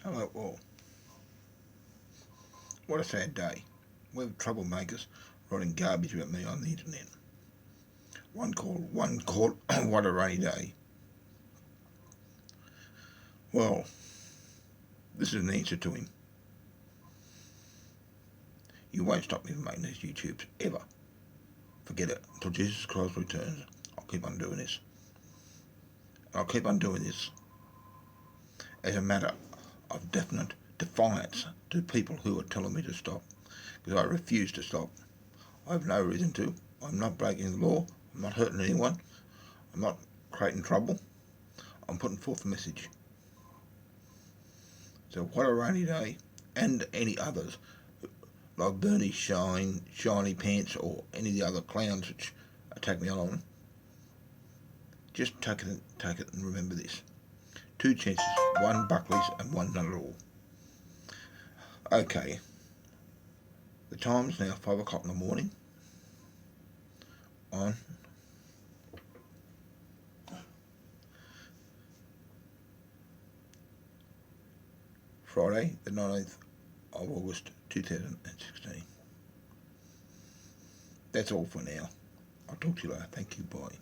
Hello all. What a sad day. We have troublemakers writing garbage about me on the internet. One called, what a rainy day. Well, this is an answer to him. You won't stop me from making these YouTubes, ever. Forget it. Until Jesus Christ returns, I'll keep on doing this. And I'll keep on doing this as a matter of definite defiance to people who are telling me to stop. Because I refuse to stop. I have no reason to. I'm not breaking the law. I'm not hurting anyone. I'm not creating trouble. I'm putting forth a message. So what a rainy day, and any others, like Bernie Shiny Pants, or any of the other clowns which attack me on. Just take it and remember this. 2 chances, 1 Buckley's and 1 none at all. Okay, the time's now 5 o'clock in the morning on Friday, the 19th of August 2016. That's all for now. I'll talk to you later. Thank you. Bye.